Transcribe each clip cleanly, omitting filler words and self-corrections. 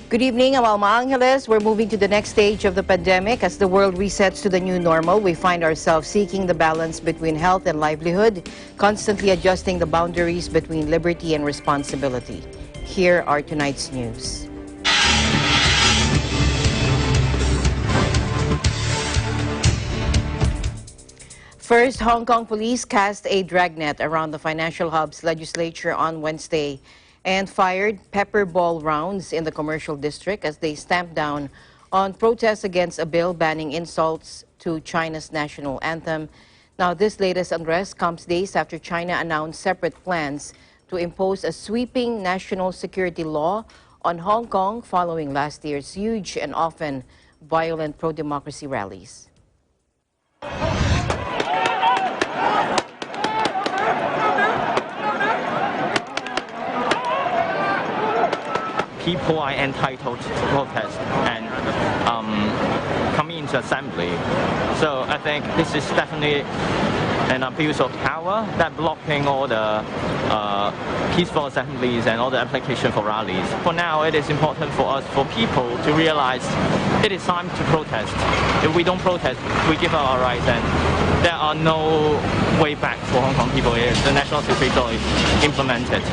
Good evening, I'm Alma Angeles. We're moving to the next stage of the pandemic. As the world resets to the new normal, we find ourselves seeking the balance between health and livelihood, constantly adjusting the boundaries between liberty and responsibility. Here are tonight's news. First, Hong Kong police cast a dragnet around the financial hub's legislature on Wednesday and fired pepper ball rounds in the commercial district as they stamped down on protests against a bill banning insults to China's national anthem. Now, this latest unrest comes days after China announced separate plans to impose a sweeping national security law on Hong Kong following last year's huge and often violent pro-democracy rallies. People are entitled to protest and come into assembly. So I think this is definitely an abuse of power that blocking all the peaceful assemblies and all the application for rallies. For now, it is important for us, for people, to realize it is time to protest. If we don't protest, we give up our rights, and there are no way back for Hong Kong people if the national security law is implemented.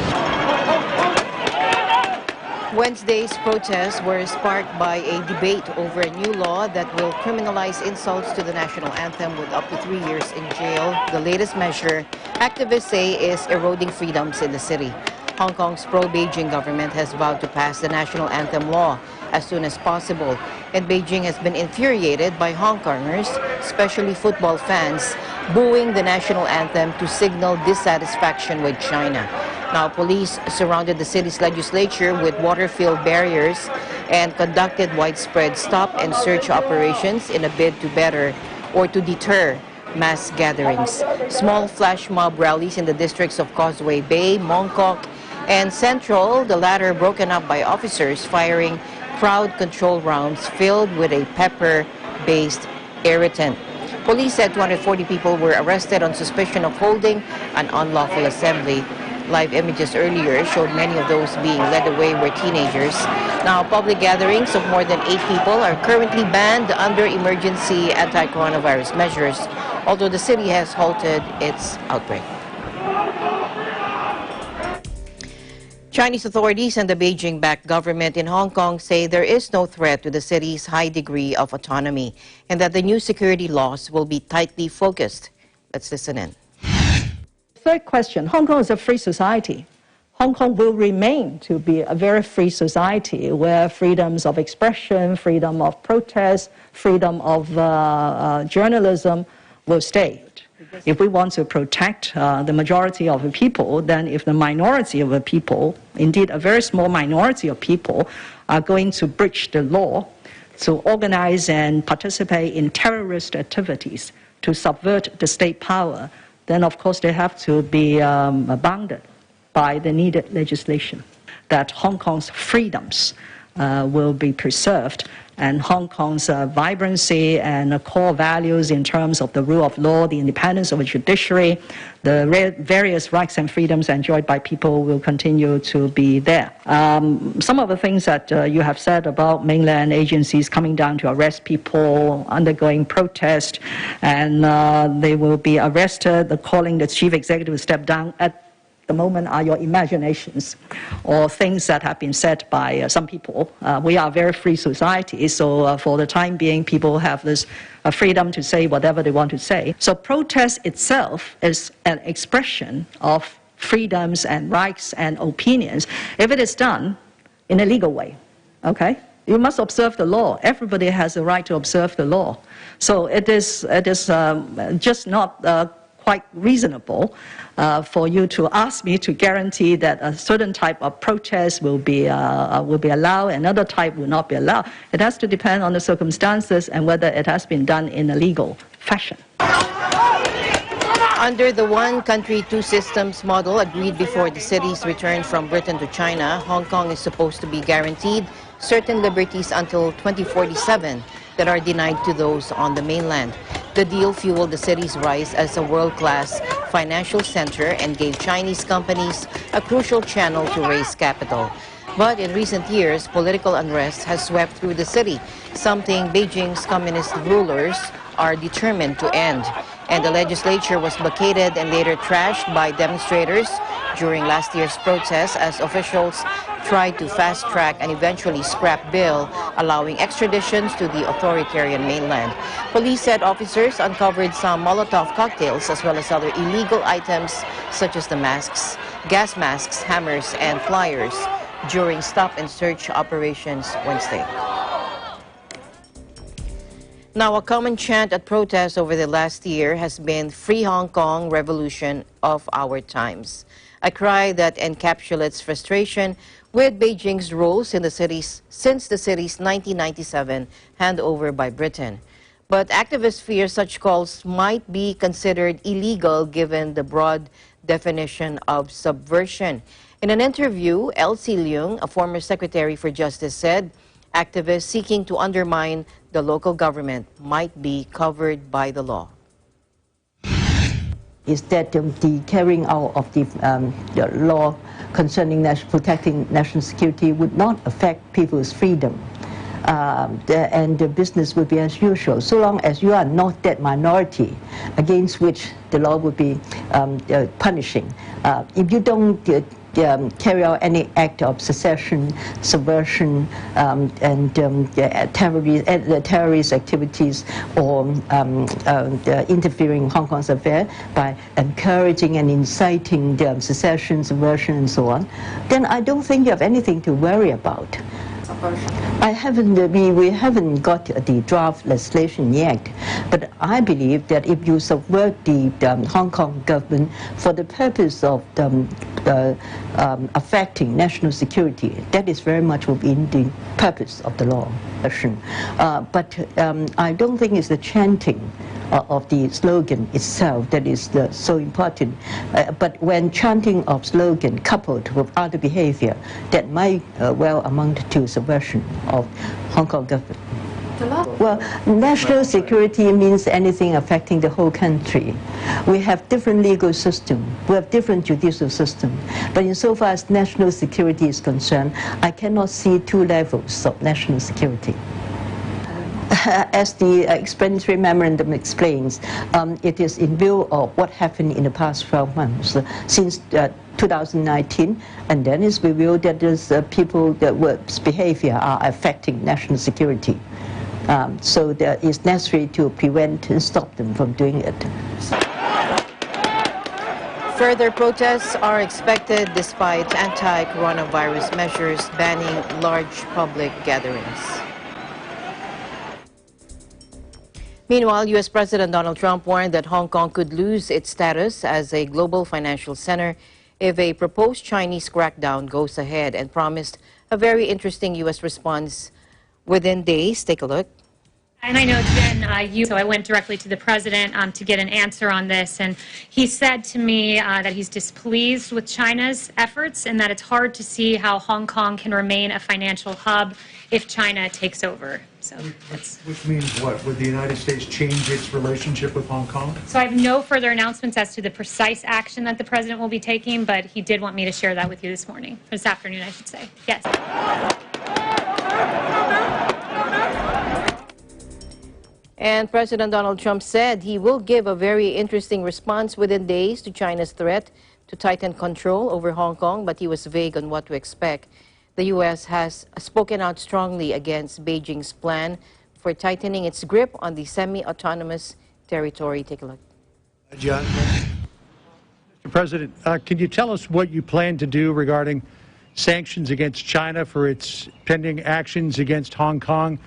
Wednesday's protests were sparked by a debate over a new law that will criminalize insults to the national anthem with up to 3 years in jail. The latest measure, activists say, is eroding freedoms in the city. Hong Kong's pro-Beijing government has vowed to pass the national anthem law as soon as possible, and Beijing has been infuriated by Hong Kongers, especially football fans, booing the national anthem to signal dissatisfaction with China. Now, police surrounded the city's legislature with water-filled barriers and conducted widespread stop and search operations in a bid to deter mass gatherings. Small flash mob rallies in the districts of Causeway Bay, Mongkok, and Central, the latter broken up by officers firing crowd control rounds filled with a pepper-based irritant. Police said 240 people were arrested on suspicion of holding an unlawful assembly. Live images earlier showed many of those being led away were teenagers. Now, public gatherings of more than 8 people are currently banned under emergency anti-coronavirus measures, although the city has halted its outbreak. Chinese authorities and the Beijing-backed government in Hong Kong say there is no threat to the city's high degree of autonomy and that the new security laws will be tightly focused. Let's listen in. Third question, Hong Kong is a free society. Hong Kong will remain to be a very free society where freedoms of expression, freedom of protest, freedom of journalism will stay. If we want to protect the majority of the people, then if the minority of the people, indeed a very small minority of people, are going to breach the law, to organize and participate in terrorist activities, to subvert the state power, then of course they have to be bounded by the needed legislation, that Hong Kong's freedoms will be preserved, and Hong Kong's vibrancy and core values in terms of the rule of law, the independence of the judiciary, the various rights and freedoms enjoyed by people will continue to be there. Some of the things that you have said about mainland agencies coming down to arrest people, undergoing protest, and they will be arrested, calling the chief executive to step down at the moment are your imaginations or things that have been said by some people. We are a very free society, so for the time being, people have this freedom to say whatever they want to say. So protest itself is an expression of freedoms and rights and opinions if it is done in a legal way, okay? You must observe the law. Everybody has a right to observe the law. So it is just not quite reasonable for you to ask me to guarantee that a certain type of protest will be allowed and another type will not be allowed. It has to depend on the circumstances and whether it has been done in a legal fashion. Under the one country, two systems model agreed before the city's return from Britain to China, Hong Kong is supposed to be guaranteed certain liberties until 2047 that are denied to those on the mainland. The deal fueled the city's rise as a world-class financial center and gave Chinese companies a crucial channel to raise capital. But in recent years, political unrest has swept through the city, something Beijing's communist rulers are determined to end. And the legislature was blockaded and later trashed by demonstrators during last year's protests as officials tried to fast-track and eventually scrap bill allowing extraditions to the authoritarian mainland. Police said officers uncovered some Molotov cocktails as well as other illegal items such as the masks, gas masks, hammers, and flyers during stop-and-search operations Wednesday. Now, a common chant at protests over the last year has been "Free Hong Kong, Revolution of Our Times," a cry that encapsulates frustration with Beijing's rule since the city's 1997 handover by Britain. But activists fear such calls might be considered illegal given the broad definition of subversion. In an interview, Elsie Leung, a former Secretary for Justice, said activists seeking to undermine the local government might be covered by the law. Is that the carrying out of the law concerning protecting national security would not affect people's freedom. And the business would be as usual, so long as you are not that minority against which the law would be punishing. If you don't carry out any act of secession, subversion, and terrorist activities, or interfering in Hong Kong's affair by encouraging and inciting secession, subversion, and so on, then I don't think you have anything to worry about. We haven't got the draft legislation yet, but I believe that if you subvert the Hong Kong government for the purpose of affecting national security, that is very much within the purpose of the law. But I don't think it's the chanting of the slogan itself that is so important. But when chanting of slogan coupled with other behavior, that might well amount to subversion of Hong Kong government. Well, national security means anything affecting the whole country. We have different legal system, we have different judicial system, but insofar as national security is concerned, I cannot see two levels of national security. As the explanatory memorandum explains, it is in view of what happened in the past 12 months, since 2019, and then it's revealed that there's people whose behavior are affecting national security. So that it's necessary to prevent and stop them from doing it. Further protests are expected despite anti-coronavirus measures banning large public gatherings. Meanwhile, U.S. President Donald Trump warned that Hong Kong could lose its status as a global financial center if a proposed Chinese crackdown goes ahead, and promised a very interesting U.S. response within days. Take a look. And I know it's been so I went directly to the president to get an answer on this, and he said to me that he's displeased with China's efforts and that it's hard to see how Hong Kong can remain a financial hub if China takes over. So which means what? Would the United States change its relationship with Hong Kong? So I have no further announcements as to the precise action that the president will be taking, but he did want me to share that with you this morning, or this afternoon, I should say. Yes. And President Donald Trump said he will give a very interesting response within days to China's threat to tighten control over Hong Kong, but he was vague on what to expect. The U.S. has spoken out strongly against Beijing's plan for tightening its grip on the semi-autonomous territory. Take a look. John. Mr. President, can you tell us what you plan to do regarding sanctions against China for its pending actions against Hong Kong?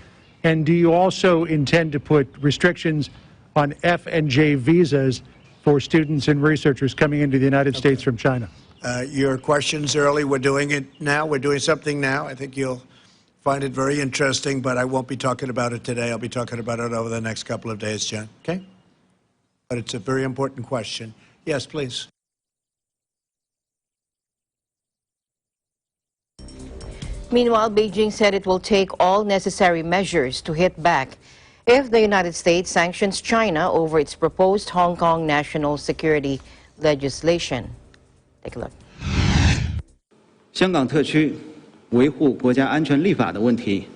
And do you also intend to put restrictions on F&J visas for students and researchers coming into the United States from China? Your question's early. We're doing it now. We're doing something now. I think you'll find it very interesting, but I won't be talking about it today. I'll be talking about it over the next couple of days, John. Okay? But it's a very important question. Yes, please. Meanwhile, Beijing said it will take all necessary measures to hit back if the United States sanctions China over its proposed Hong Kong national security legislation. Take a look. 香港特区维护国家安全立法的问题，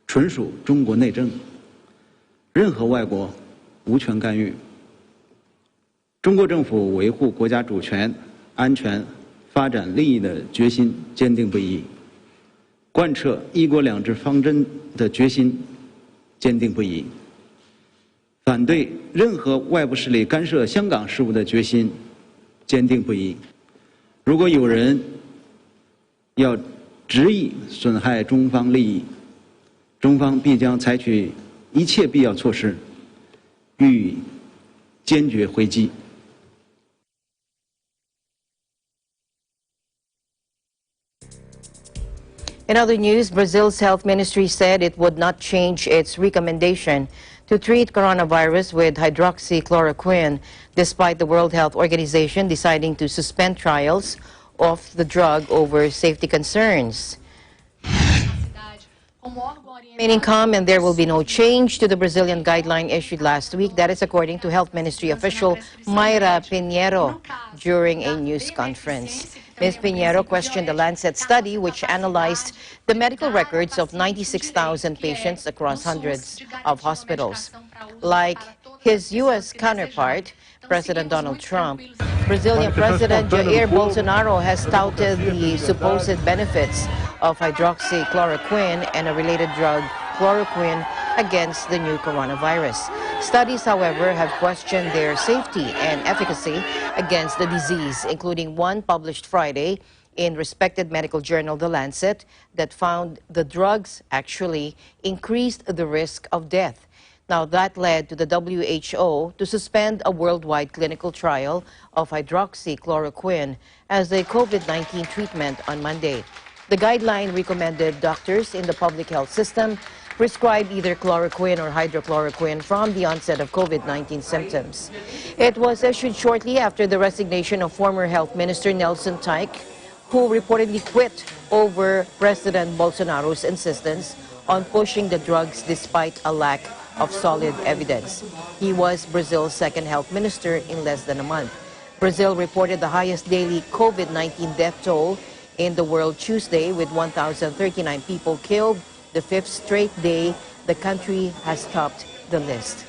纯属中国内政，任何外国无权干预。中国政府维护国家主权、安全、发展利益的决心坚定不移，贯彻“一国两制”方针的决心坚定不移，反对任何外部势力干涉香港事务的决心坚定不移。如果有人要执意损害中方利益，中方必将采取一切必要措施，予以坚决回击。In other news, Brazil's health ministry said it would not change its recommendation to treat coronavirus with hydroxychloroquine, despite the World Health Organization deciding to suspend trials of the drug over safety concerns. Remaining calm, and there will be no change to the Brazilian guideline issued last week. That is according to Health Ministry official Mayra Pinheiro during a news conference. Ms. Pinheiro questioned the Lancet study, which analyzed the medical records of 96,000 patients across hundreds of hospitals. Like his U.S. counterpart, President Donald Trump, Brazilian President Jair Bolsonaro has touted the supposed benefits of hydroxychloroquine and a related drug, chloroquine, against the new coronavirus. Studies, however, have questioned their safety and efficacy against the disease, including one published Friday in respected medical journal The Lancet that found the drugs actually increased the risk of death. Now, that led to the WHO to suspend a worldwide clinical trial of hydroxychloroquine as a COVID-19 treatment on Monday. The guideline recommended doctors in the public health system prescribe either chloroquine or hydrochloroquine from the onset of COVID-19 symptoms. It was issued shortly after the resignation of former Health Minister Nelson Taik, who reportedly quit over President Bolsonaro's insistence on pushing the drugs despite a lack of solid evidence. He was Brazil's second health minister in less than a month. Brazil reported the highest daily COVID-19 death toll in the world Tuesday, with 1,039 people killed. The fifth straight day the country has topped the list.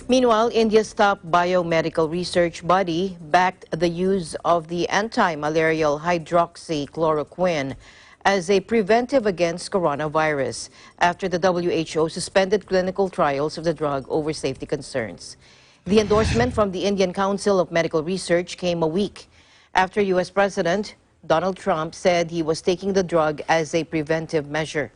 Meanwhile, India's top biomedical research body backed the use of the anti-malarial hydroxychloroquine as a preventive against coronavirus after the WHO suspended clinical trials of the drug over safety concerns. The endorsement from the Indian Council of Medical Research came a week after U.S. President Donald Trump said he was taking the drug as a preventive measure.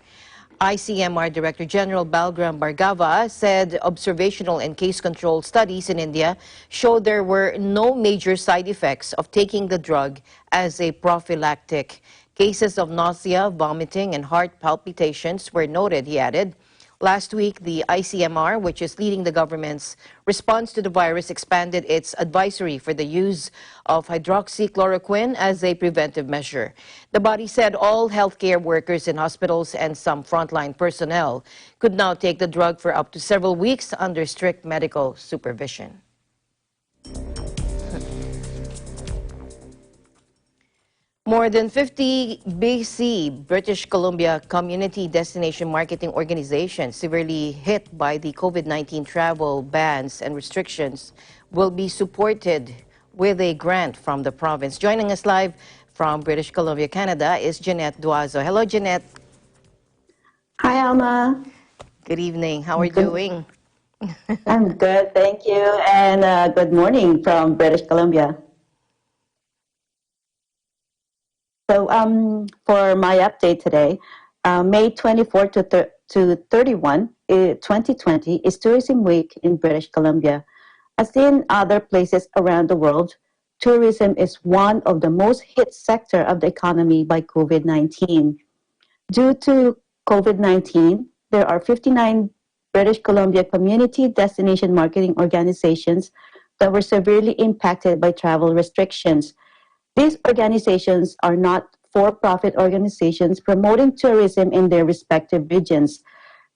ICMR Director General Balgram Bhargava said observational and case control studies in India showed there were no major side effects of taking the drug as a prophylactic. Cases of nausea, vomiting, and heart palpitations were noted, he added. Last week, the ICMR, which is leading the government's response to the virus, expanded its advisory for the use of hydroxychloroquine as a preventive measure. The body said all healthcare workers in hospitals and some frontline personnel could now take the drug for up to several weeks under strict medical supervision. More than 50 BC British Columbia community destination marketing organizations severely hit by the COVID-19 travel bans and restrictions will be supported with a grant from the province. Joining us live from British Columbia, Canada is Jeanette Duazo. Hello, Jeanette. Hi, Alma. Good evening. How are you doing? I'm good, thank you. And good morning from British Columbia. So for my update today, May 24 to 31, 2020 is Tourism Week in British Columbia. As in other places around the world, tourism is one of the most hit sector of the economy by COVID-19. Due to COVID-19, there are 59 British Columbia community destination marketing organizations that were severely impacted by travel restrictions. These organizations are not for-profit organizations promoting tourism in their respective regions.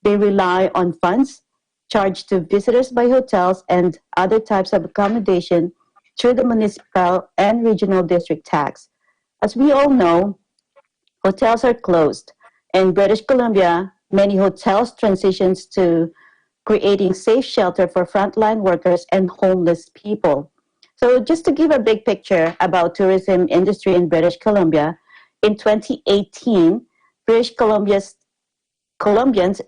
They rely on funds charged to visitors by hotels and other types of accommodation through the municipal and regional district tax. As we all know, hotels are closed. In British Columbia, many hotels transitions to creating safe shelter for frontline workers and homeless people. So just to give a big picture about tourism industry in British Columbia, in 2018, British Columbians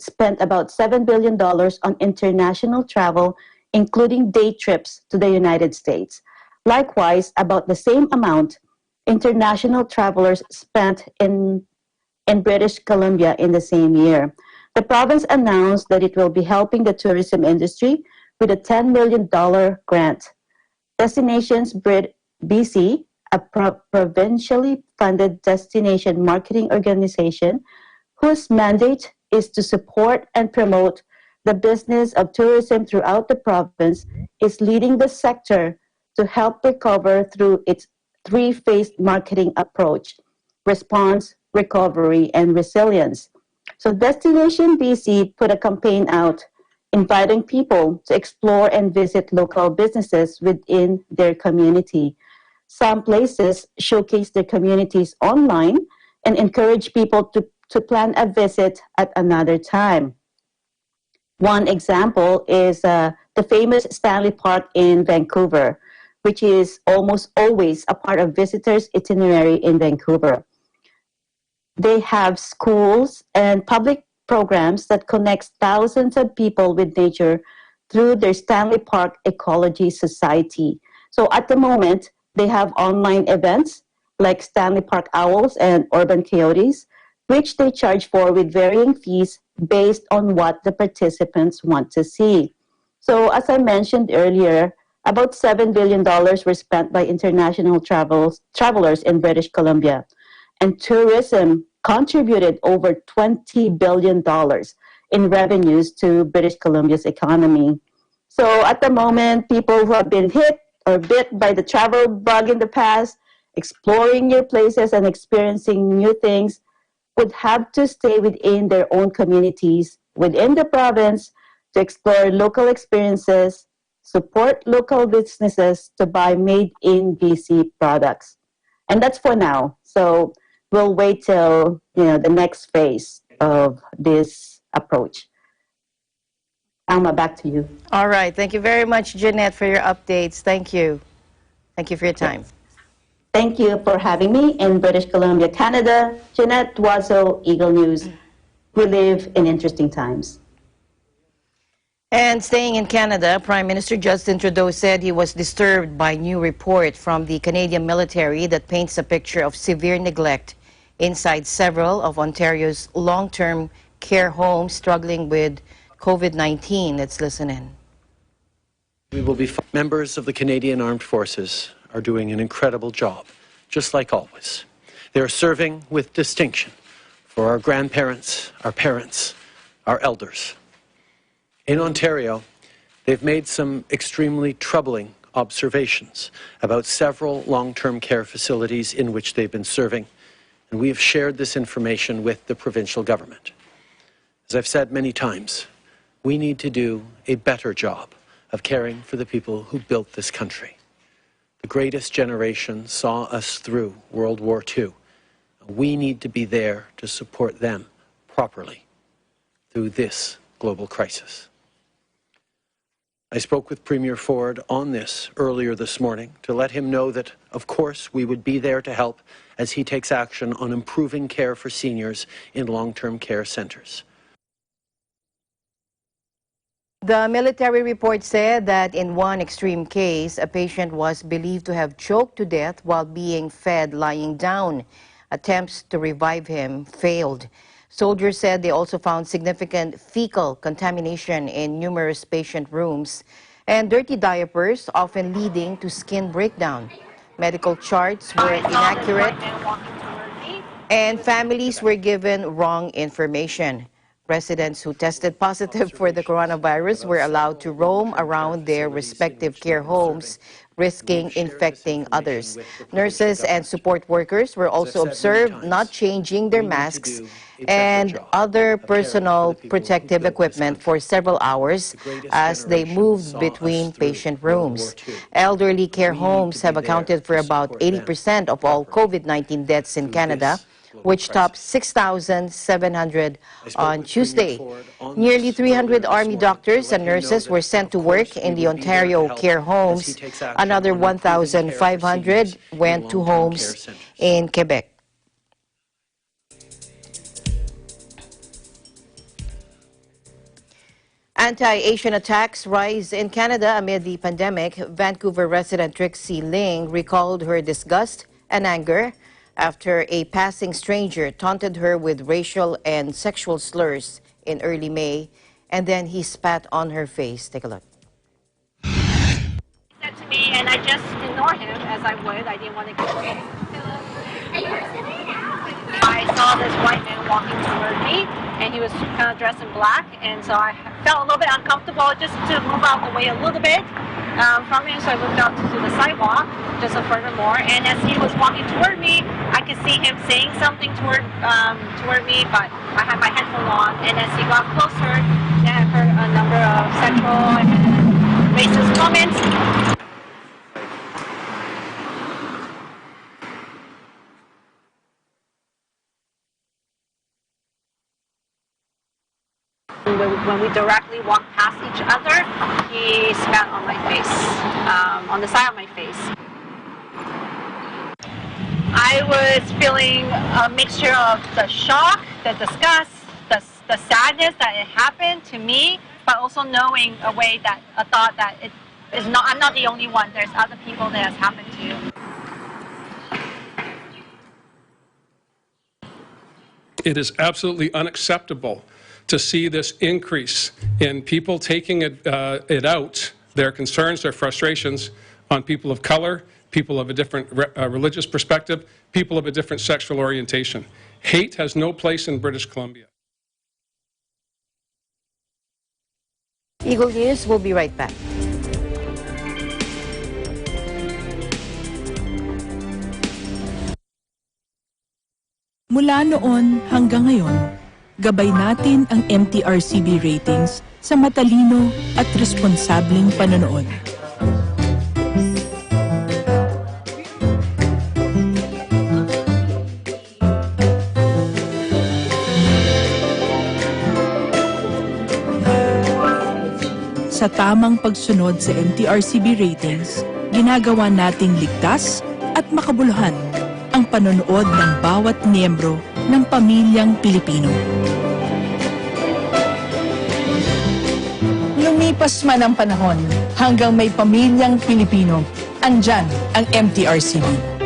spent about $7 billion on international travel, including day trips to the United States. Likewise, about the same amount international travelers spent in British Columbia in the same year. The province announced that it will be helping the tourism industry with a $10 million grant. Destinations BC, a provincially funded destination marketing organization whose mandate is to support and promote the business of tourism throughout the province, is leading the sector to help recover through its three-phased marketing approach: response, recovery, and resilience. So Destination BC put a campaign out inviting people to explore and visit local businesses within their community. Some places showcase their communities online and encourage people to plan a visit at another time. One example is the famous Stanley Park in Vancouver, which is almost always a part of visitors' itinerary in Vancouver. They have schools and public programs that connects thousands of people with nature through their Stanley Park Ecology Society. So at the moment, they have online events like Stanley Park Owls and Urban Coyotes, which they charge for with varying fees based on what the participants want to see. So as I mentioned earlier, about $7 billion were spent by international travelers in British Columbia. And tourism contributed over $20 billion in revenues to British Columbia's economy. So at the moment, people who have been hit or bit by the travel bug in the past, exploring new places and experiencing new things, would have to stay within their own communities, within the province, to explore local experiences, support local businesses to buy made-in BC products. And that's for now. So we'll wait till the next phase of this approach. Alma, back to you. All right. Thank you very much, Jeanette, for your updates. Thank you. Thank you for your time. Thank you for having me in British Columbia, Canada. Jeanette Duazo, Eagle News. We live in interesting times. And staying in Canada, Prime Minister Justin Trudeau said he was disturbed by new report from the Canadian military that paints a picture of severe neglect inside several of Ontario's long-term care homes struggling with COVID-19. Let's listen in. We will be members of the Canadian Armed Forces are doing an incredible job, just like always. They are serving with distinction for our grandparents, our parents, our elders. In Ontario, they've made some extremely troubling observations about several long-term care facilities in which they've been serving, and we have shared this information with the provincial government. As I've said many times, we need to do a better job of caring for the people who built this country. The greatest generation saw us through World War II. We need to be there to support them properly through this global crisis. I spoke with Premier Ford on this earlier this morning to let him know that, of course, we would be there to help as he takes action on improving care for seniors in long-term care centres. The military report said that in one extreme case, a patient was believed to have choked to death while being fed lying down. Attempts to revive him failed. Soldiers said they also found significant fecal contamination in numerous patient rooms and dirty diapers, often leading to skin breakdown. Medical charts were inaccurate and families were given wrong information. Residents who tested positive for the coronavirus were allowed to roam around their respective care homes, risking infecting others. Nurses and support workers were also observed not changing their masks and other personal protective equipment for several hours as they moved between patient rooms. Elderly care homes have accounted for about 80% of all COVID-19 deaths in Canada, which topped 6,700 on Tuesday. Nearly 300 Army doctors and nurses were sent to work in the Ontario care homes. Another 1,500 went to homes in Quebec. Anti-Asian attacks rise in Canada amid the pandemic. Vancouver resident Trixie Ling recalled her disgust and anger after a passing stranger taunted her with racial and sexual slurs in early May, and then he spat on her face. Take a look. He said to me, and I just ignored him as I would. I didn't want to get him. I saw this white man walking toward me, and he was kind of dressed in black, and so I felt a little bit uncomfortable just to move out the way a little bit from him, so I moved out to the sidewalk just a furthermore, and as he was walking toward me, I could see him saying something toward me, but I had my headphone on, and as he got closer, then I heard a number of sexual and racist comments. When we directly walked past each other, he spat on my face, on the side of my face. I was feeling a mixture of the shock, the disgust, the sadness that it happened to me, but also knowing a way that a thought that it is not, I'm not the only one. There's other people that has happened to. It is absolutely unacceptable to see this increase in people taking it out, their concerns, their frustrations, on people of color, people of a different religious perspective, people of a different sexual orientation. Hate has no place in British Columbia. Eagle News will be right back. Mula noon hanggang ngayon, gabay natin ang MTRCB ratings sa matalino at responsableng panonood. Sa tamang pagsunod sa MTRCB ratings, ginagawa nating ligtas at makabuluhan ang panonood ng bawat miyembro ng pamilyang Pilipino. Lumipas man ang panahon, hanggang may pamilyang Pilipino, andyan ang MTRCB.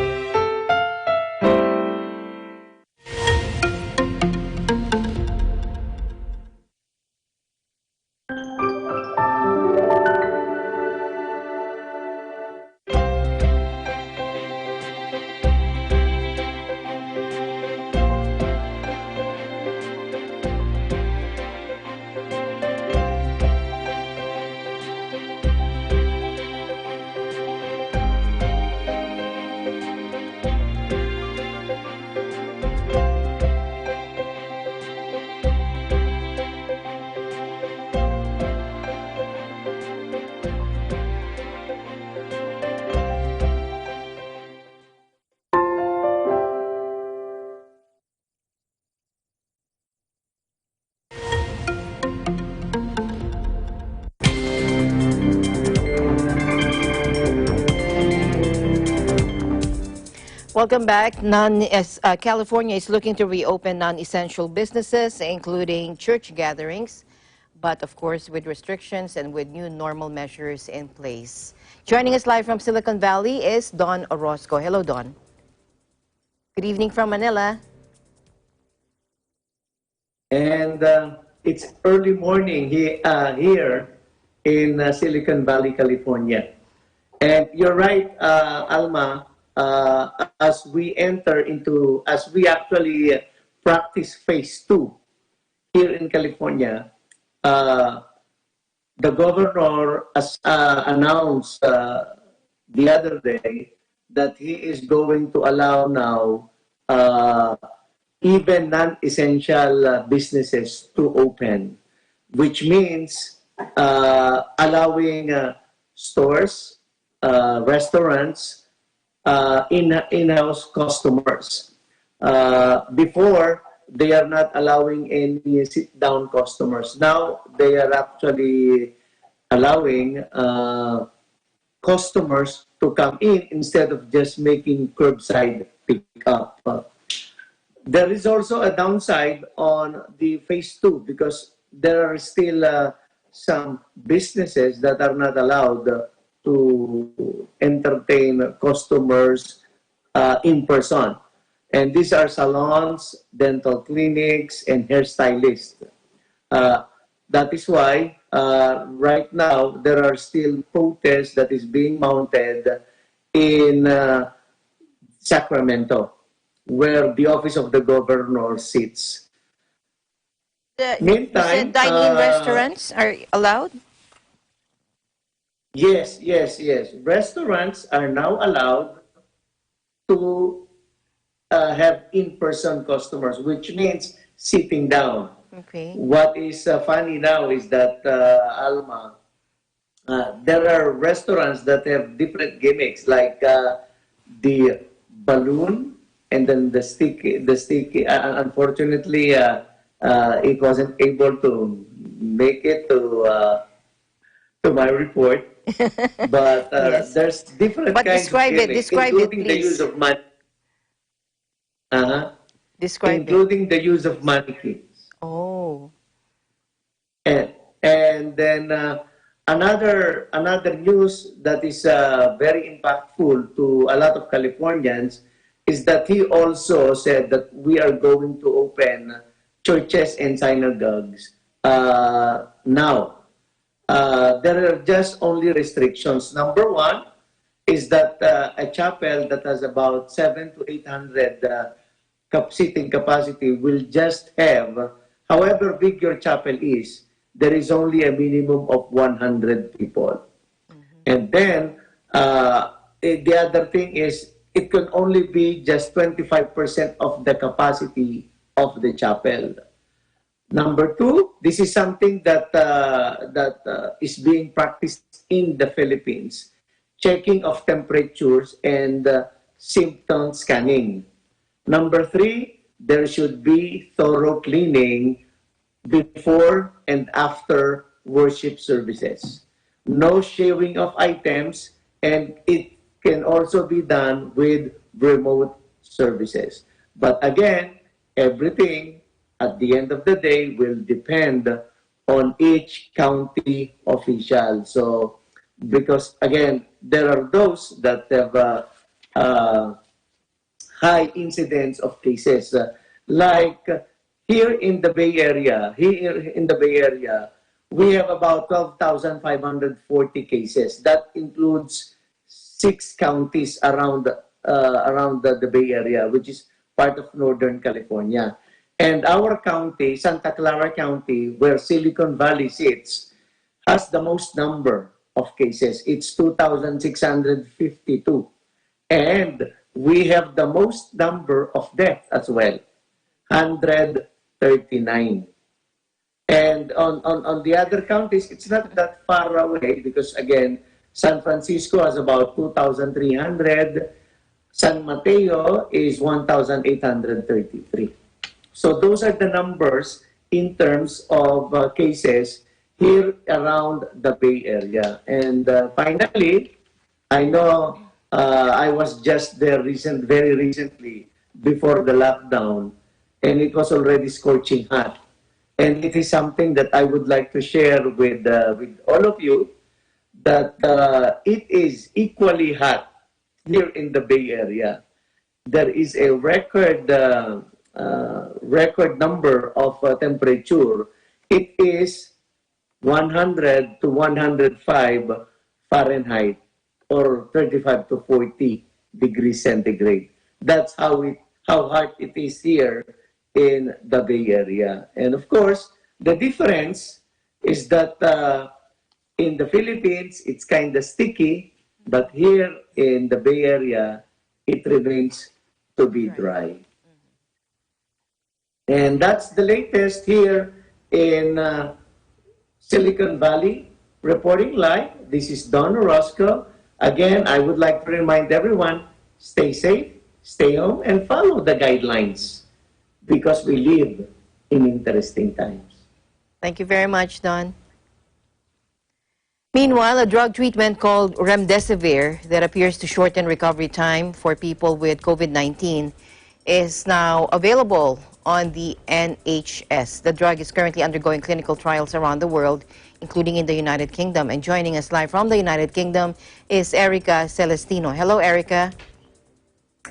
Welcome back. California is looking to reopen non-essential businesses, including church gatherings, but of course with restrictions and with new normal measures in place. Joining us live from Silicon Valley is Don Orozco. Hello, Don. Good evening from Manila. And it's early morning here in Silicon Valley, California. And you're right, Alma. As we actually practice phase 2 here in California, the governor announced the other day that he is going to allow now even non-essential businesses to open, which means allowing stores, restaurants, in-house customers. Before, they are not allowing any sit-down customers. Now, they are actually allowing customers to come in instead of just making curbside pickup. There is also a downside on the phase 2 because there are still some businesses that are not allowed to entertain customers in person. And these are salons, dental clinics, and hairstylists. That is why right now there are still protests that is being mounted in Sacramento, where the office of the governor sits. Meantime, dining restaurants are allowed? Yes. Restaurants are now allowed to have in-person customers, which means sitting down. Okay. What is funny now is that, Alma, there are restaurants that have different gimmicks, like the balloon and then the sticky. Unfortunately, it wasn't able to make it to my report. But Yes. there's different But kinds of gimmicks, describe it, including the please. use of money. Describe including the use of mannequins. Oh. And then another news that is very impactful to a lot of Californians is that he also said that we are going to open churches and synagogues now. There are just only restrictions. Number one is that a chapel that has about 700 to 800 seating capacity will just have, however big your chapel is, there is only a minimum of 100 people. And then the other thing is it can only be just 25% of the capacity of the chapel. Number two, this is something that is being practiced in the Philippines, checking of temperatures and symptom scanning. Number three, there should be thorough cleaning before and after worship services. No sharing of items, and it can also be done with remote services. But again, everything at the end of the day will depend on each county official. So, because again, there are those that have high incidence of cases, like here in the Bay Area. We have about 12,540 cases. That includes 6 counties around the Bay Area, which is part of Northern California. And our county, Santa Clara County, where Silicon Valley sits, has the most number of cases. It's 2,652. And we have the most number of deaths as well, 139. And on the other counties, it's not that far away because, again, San Francisco has about 2,300. San Mateo is 1,833. So those are the numbers in terms of cases here around the Bay Area. And finally, I know I was just there very recently before the lockdown, and it was already scorching hot. And it is something that I would like to share with all of you, that it is equally hot here in the Bay Area. There is a record number of temperature. It is 100 to 105 Fahrenheit, or 35 to 40 degrees centigrade. That's how hot it is here in the Bay Area. And of course, the difference is that in the Philippines, it's kind of sticky, but here in the Bay Area, it remains to be dry. And that's the latest here in Silicon Valley. Reporting live, this is Don Orozco. Again, I would like to remind everyone, stay safe, stay home, and follow the guidelines because we live in interesting times. Thank you very much, Don. Meanwhile, a drug treatment called remdesivir that appears to shorten recovery time for people with COVID-19 is now available on the NHS. The drug is currently undergoing clinical trials around the world, including in the United Kingdom. And joining us live from the United Kingdom is Erica Celestino. Hello, Erica.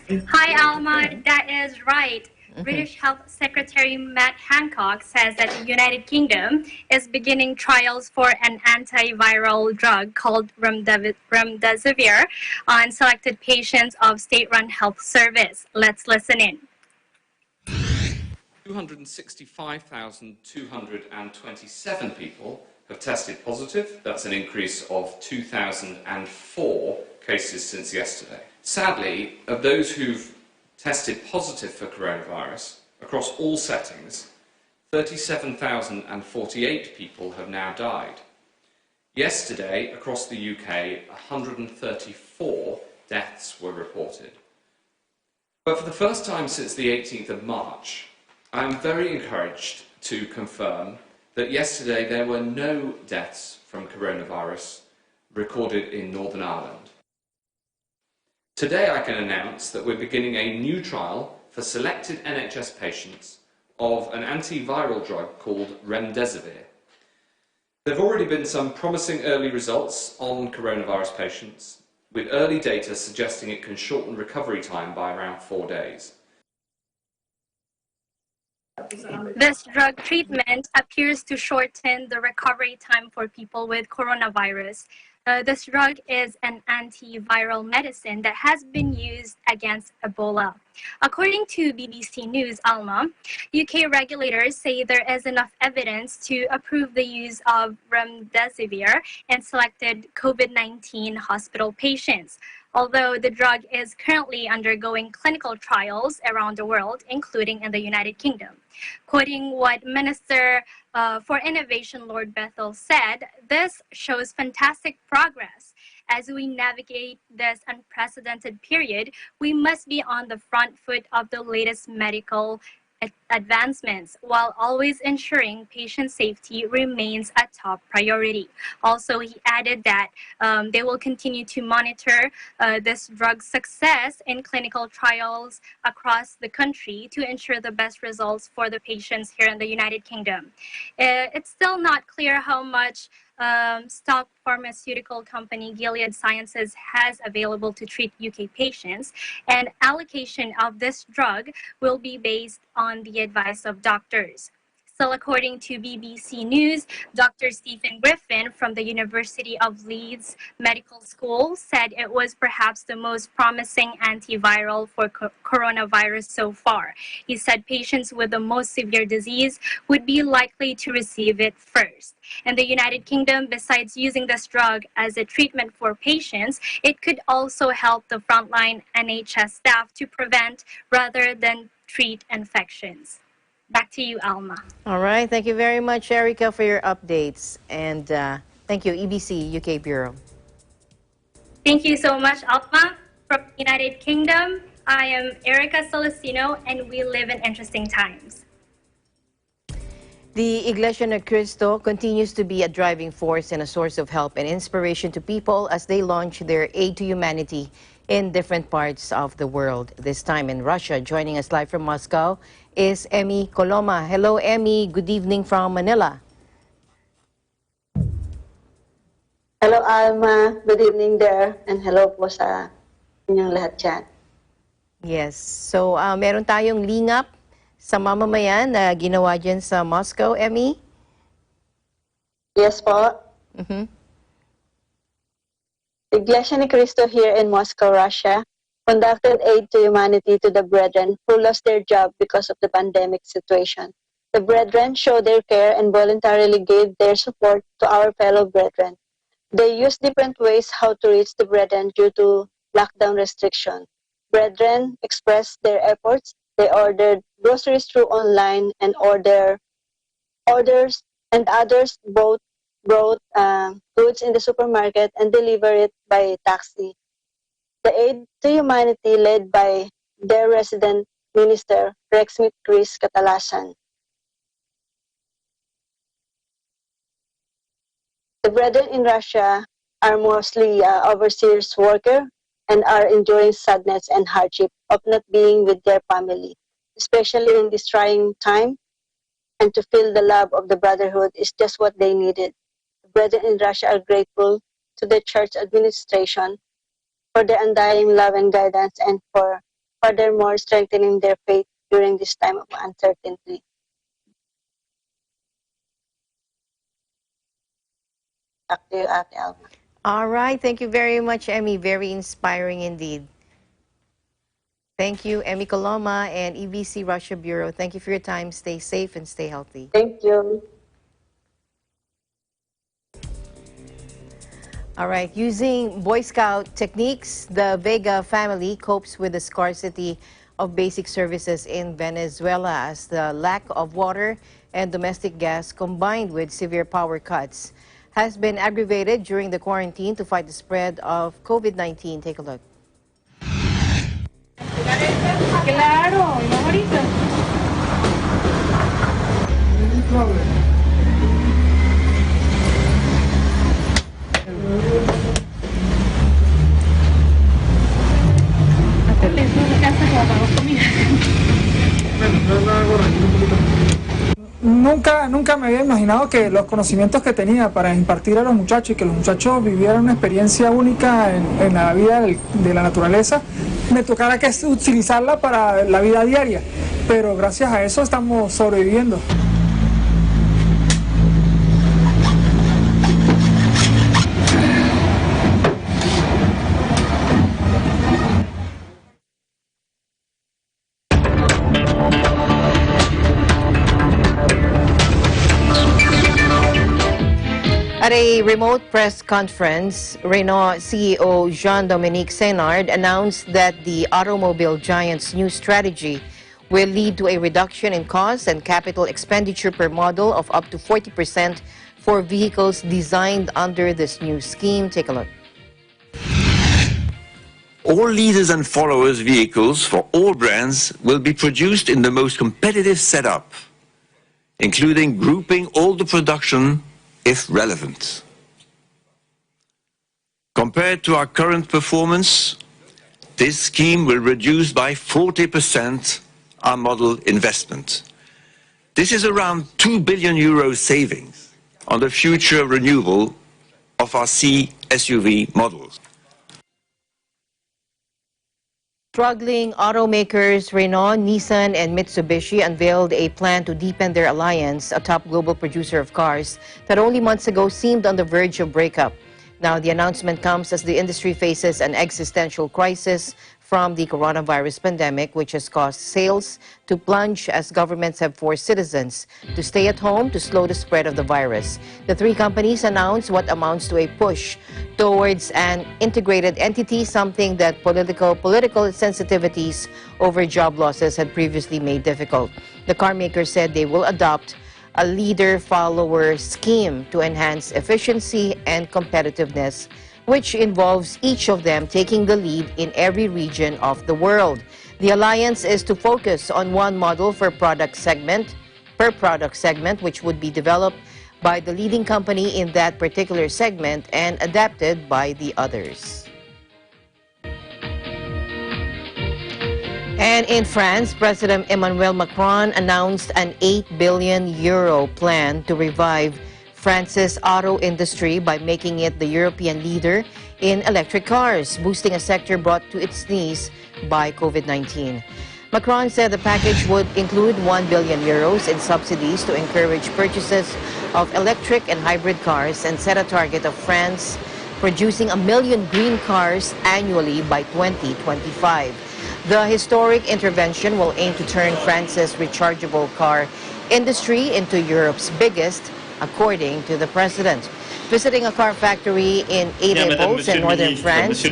Hi, Alma. That is right. British Health Secretary Matt Hancock says that the United Kingdom is beginning trials for an antiviral drug called remdesivir on selected patients of state-run health service. Let's listen in. 265,227 people have tested positive. That's an increase of 2,004 cases since yesterday. Sadly, of those who've tested positive for coronavirus across all settings, 37,048 people have now died. Yesterday, across the UK, 134 deaths were reported. But for the first time since the 18th of March, I am very encouraged to confirm that yesterday there were no deaths from coronavirus recorded in Northern Ireland. Today I can announce that we're beginning a new trial for selected NHS patients of an antiviral drug called remdesivir. There have already been some promising early results on coronavirus patients, with early data suggesting it can shorten recovery time by around 4 days. This drug treatment appears to shorten the recovery time for people with coronavirus. This drug is an antiviral medicine that has been used against Ebola. According to BBC News, Alma, UK regulators say there is enough evidence to approve the use of remdesivir in selected COVID-19 hospital patients, although the drug is currently undergoing clinical trials around the world, including in the United Kingdom. Quoting what Minister for Innovation Lord Bethel said, this shows fantastic progress. As we navigate this unprecedented period, we must be on the front foot of the latest medical advancements while always ensuring patient safety remains a top priority. Also, he added that they will continue to monitor this drug's success in clinical trials across the country to ensure the best results for the patients here in the United Kingdom. It's still not clear how much stock pharmaceutical company Gilead Sciences has available to treat UK patients, and allocation of this drug will be based on the advice of doctors. Still, according to BBC News, Dr. Stephen Griffin from the University of Leeds Medical School said it was perhaps the most promising antiviral for coronavirus so far. He said patients with the most severe disease would be likely to receive it first. In the United Kingdom, besides using this drug as a treatment for patients, it could also help the frontline NHS staff to prevent rather than treat infections. Back to you, Alma. All right. Thank you very much, Erica, for your updates. And thank you, EBC UK Bureau. Thank you so much, Alma. From the United Kingdom, I am Erica Celestino, and we live in interesting times. The Iglesia ni Cristo continues to be a driving force and a source of help and inspiration to people as they launch their aid to humanity in different parts of the world. This time in Russia. Joining us live from Moscow is Emmy Coloma. Hello, Emmy. Good evening from Manila. Hello, Alma. Good evening there. And hello po sa inyong lahat dyan. Yes. So, meron tayong lingap sa mamamayan na ginawa dyan sa Moscow, Emmy? Yes po. Iglesia ni Cristo here in Moscow, Russia, conducted aid to humanity to the brethren who lost their job because of the pandemic situation. The brethren showed their care and voluntarily gave their support to our fellow brethren. They used different ways how to reach the brethren due to lockdown restriction. Brethren expressed their efforts. They ordered groceries through online and orders, and others brought goods in the supermarket and delivered it by taxi. The aid to humanity led by their resident minister, Rex Smith Chris Catalasan. The brethren in Russia are mostly overseas workers and are enduring sadness and hardship of not being with their family, especially in this trying time, and to feel the love of the brotherhood is just what they needed. The brethren in Russia are grateful to the church administration for their undying love and guidance, and for furthermore strengthening their faith during this time of uncertainty. Back to you, Ate Alma. All right. Thank you very much, Emmy. Very inspiring indeed. Thank you, Emmy Coloma and EBC Russia Bureau. Thank you for your time. Stay safe and stay healthy. Thank you. All right. Using Boy Scout techniques, the Vega family copes with the scarcity of basic services in Venezuela as the lack of water and domestic gas combined with severe power cuts has been aggravated during the quarantine to fight the spread of COVID-19. Take a look. Claro, y no ahorita. Nunca me había imaginado que los conocimientos que tenía para impartir a los muchachos y que los muchachos vivieran una experiencia única en la vida de la naturaleza, me tocara que utilizarla para la vida diaria, pero gracias a eso estamos sobreviviendo. At a remote press conference, Renault CEO Jean-Dominique Sénard announced that the automobile giant's new strategy will lead to a reduction in costs and capital expenditure per model of up to 40% for vehicles designed under this new scheme. Take a look. All leaders and followers vehicles for all brands will be produced in the most competitive setup, including grouping all the production if relevant. Compared to our current performance, this scheme will reduce by 40% our model investment. This is around €2 billion savings on the future renewal of our C SUV models. Struggling automakers Renault, Nissan, and Mitsubishi unveiled a plan to deepen their alliance, a top global producer of cars that only months ago seemed on the verge of breakup. Now, the announcement comes as the industry faces an existential crisis from the coronavirus pandemic, which has caused sales to plunge as governments have forced citizens to stay at home to slow the spread of the virus. The three companies announced what amounts to a push towards an integrated entity, something that political sensitivities over job losses had previously made difficult. The car makers said they will adopt a leader-follower scheme to enhance efficiency and competitiveness, which involves each of them taking the lead in every region of the world. The alliance is to focus on one model per product segment, which would be developed by the leading company in that particular segment and adapted by the others. And in France, President Emmanuel Macron announced an €8 billion plan to revive France's auto industry by making it the European leader in electric cars, boosting a sector brought to its knees by COVID-19. Macron said the package would include €1 billion in subsidies to encourage purchases of electric and hybrid cars and set a target of France producing 1 million green cars annually by 2025. The historic intervention will aim to turn France's rechargeable car industry into Europe's biggest, according to the president. Visiting a car factory in Aix-les-Bains in northern France,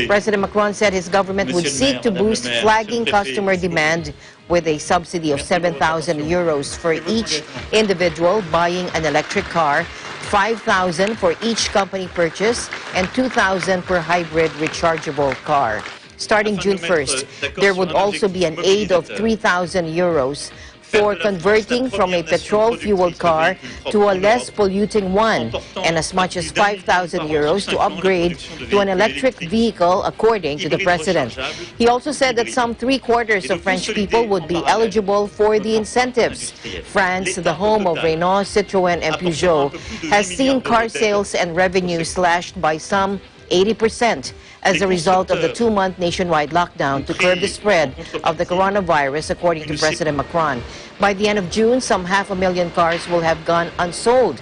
President Macron said his government would seek to boost flagging customer demand with a subsidy of 7,000 euros for each individual buying an electric car, 5,000 for each company purchase, and 2,000 per hybrid rechargeable car. Starting June 1st, there would also be an aid of 3,000 euros for converting from a petrol-fueled car to a less polluting one, and as much as 5,000 euros to upgrade to an electric vehicle, according to the president. He also said that some 3/4 of French people would be eligible for the incentives. France, the home of Renault, Citroën, and Peugeot, has seen car sales and revenue slashed by some 80% as a result of the 2-month nationwide lockdown to curb the spread of the coronavirus, according to President Macron. By the end of June, some 500,000 cars will have gone unsold.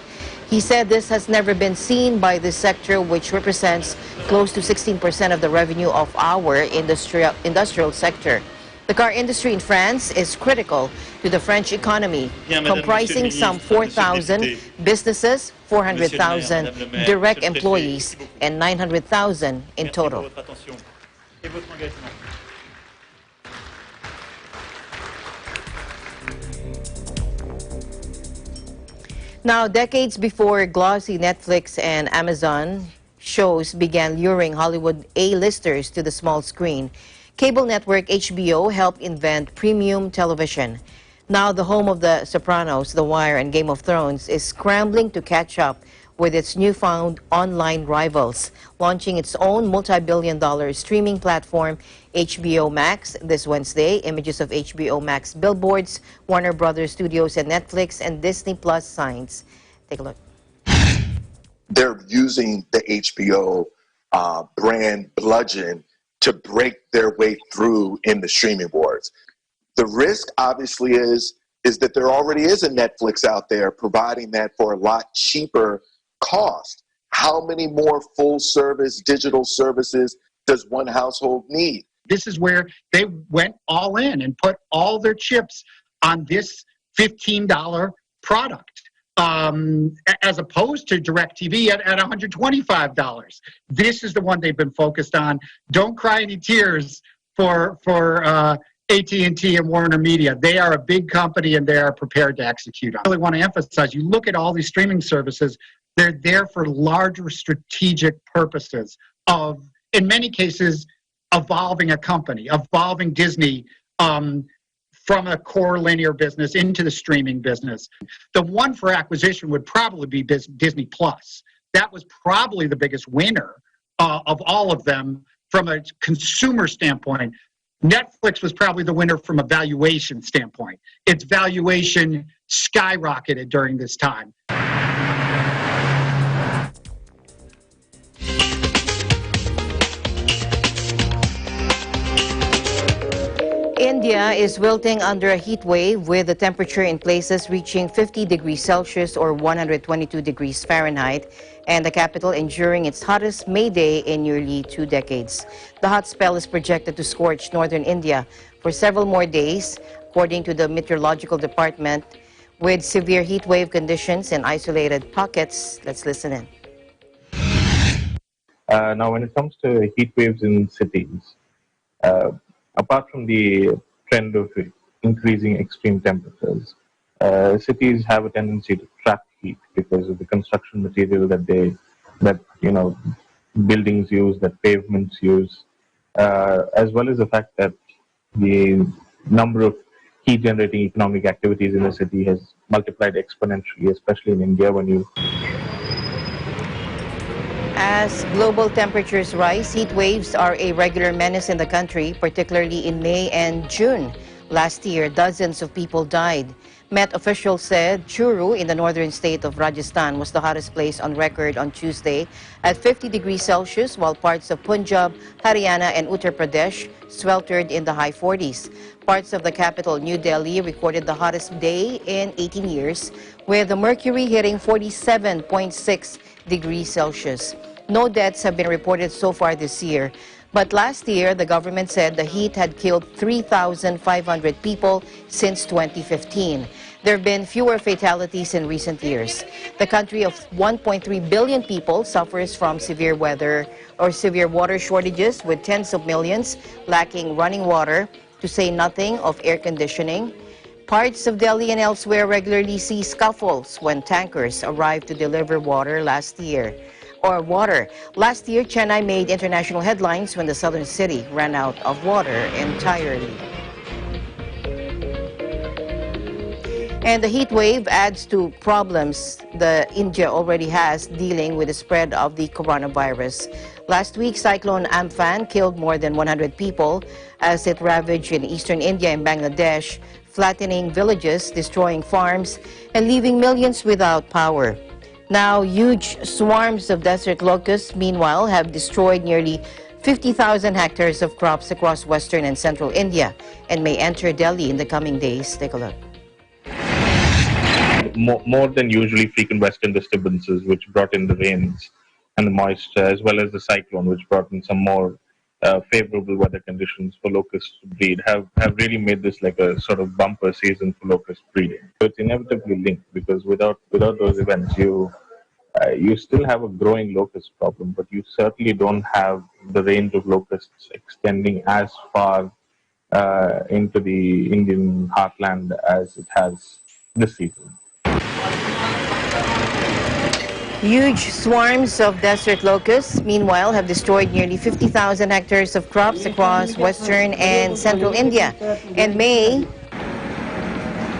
He said this has never been seen by this sector, which represents close to 16% of the revenue of our industrial sector. The car industry in France is critical to the French economy, comprising some 4,000 businesses, 400,000 direct employees, and 900,000 in total. Now, decades before glossy Netflix and Amazon shows began luring Hollywood A-listers to the small screen, cable network HBO helped invent premium television. Now, the home of The Sopranos, The Wire, and Game of Thrones is scrambling to catch up with its newfound online rivals, launching its own multi-billion-dollar streaming platform, HBO Max, this Wednesday. Images of HBO Max billboards, Warner Brothers Studios and Netflix and Disney Plus signs. Take a look. They're using the HBO brand bludgeon to break their way through in the streaming wars. The risk, obviously, is that there already is a Netflix out there providing that for a lot cheaper cost. How many more full-service digital services does one household need? This is where they went all in and put all their chips on this $15 product, as opposed to DirecTV at $125. This is the one they've been focused on. Don't cry any tears for AT&T and Warner Media. They are a big company and they are prepared to execute on it. I really want to emphasize, you look at all these streaming services, they're there for larger strategic purposes of, in many cases, evolving a company, evolving Disney from a core linear business into the streaming business. The one for acquisition would probably be Disney Plus. That was probably the biggest winner of all of them from a consumer standpoint. Netflix was probably the winner from a valuation standpoint. Its valuation skyrocketed during this time. India is wilting under a heat wave with the temperature in places reaching 50 degrees Celsius or 122 degrees Fahrenheit, and the capital enduring its hottest May day in nearly 2 decades. The hot spell is projected to scorch northern India for several more days, according to the Meteorological Department, with severe heat wave conditions in isolated pockets. Let's listen in. Now, when it comes to heat waves in cities, apart from the trend of increasing extreme temperatures, cities have a tendency to trap heat because of the construction material that buildings use, that pavements use, as well as the fact that the number of heat-generating economic activities in the city has multiplied exponentially, especially in India when you... As global temperatures rise, heat waves are a regular menace in the country, particularly in May and June. Last year, dozens of people died. Met officials said Churu in the northern state of Rajasthan was the hottest place on record on Tuesday at 50 degrees Celsius, while parts of Punjab, Haryana, and Uttar Pradesh sweltered in the high 40s. Parts of the capital, New Delhi, recorded the hottest day in 18 years, with the mercury hitting 47.6 degrees Celsius. No deaths have been reported so far this year. But last year, the government said the heat had killed 3,500 people since 2015. There have been fewer fatalities in recent years. The country of 1.3 billion people suffers from severe weather or severe water shortages, with tens of millions lacking running water, to say nothing of air conditioning. Parts of Delhi and elsewhere regularly see scuffles when tankers arrive to deliver water. Last year, Chennai made international headlines when the southern city ran out of water entirely. And the heat wave adds to problems India already has dealing with the spread of the coronavirus. Last week, Cyclone Amphan killed more than 100 people as it ravaged in eastern India and Bangladesh, flattening villages, destroying farms, and leaving millions without power. Now, huge swarms of desert locusts, meanwhile, have destroyed nearly 50,000 hectares of crops across western and central India and may enter Delhi in the coming days. Take a look. More than usually frequent western disturbances, which brought in the rains and the moisture, as well as the cyclone, which brought in some more favorable weather conditions for locusts to breed, have really made this like a sort of bumper season for locust breeding. So it's inevitably linked, because without those events, you still have a growing locust problem, but you certainly don't have the range of locusts extending as far into the Indian heartland as it has this season. Huge swarms of desert locusts, meanwhile, have destroyed nearly 50,000 hectares of crops across western and central India and may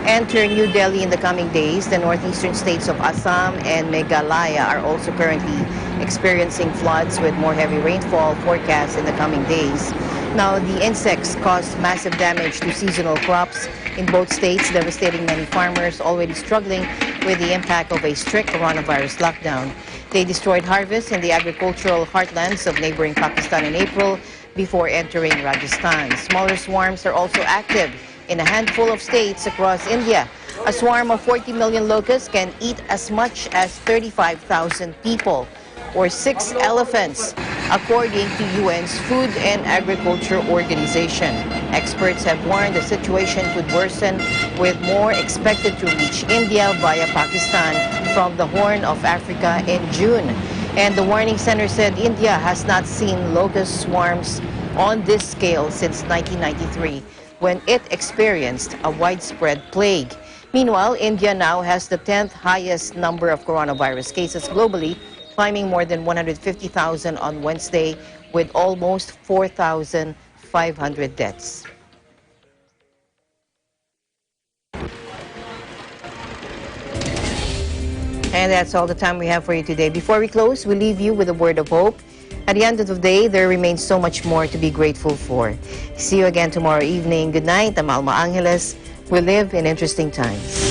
enter New Delhi in the coming days. The northeastern states of Assam and Meghalaya are also currently experiencing floods, with more heavy rainfall forecast in the coming days. Now, the insects caused massive damage to seasonal crops in both states, devastating many farmers already struggling with the impact of a strict coronavirus lockdown. They destroyed harvests in the agricultural heartlands of neighboring Pakistan in April before entering Rajasthan. Smaller swarms are also active in a handful of states across India. A swarm of 40 million locusts can eat as much as 35,000 people, or 6 elephants, according to UN's Food and Agriculture Organization. Experts have warned the situation could worsen, with more expected to reach India via Pakistan from the Horn of Africa in June. And the warning center said India has not seen locust swarms on this scale since 1993, when it experienced a widespread plague. Meanwhile, India now has the 10th highest number of coronavirus cases globally, climbing more than 150,000 on Wednesday, with almost 4,500 deaths. And that's all the time we have for you today. Before we close, we leave you with a word of hope. At the end of the day, there remains so much more to be grateful for. See you again tomorrow evening. Good night. I'm Alma Angeles. We live in interesting times.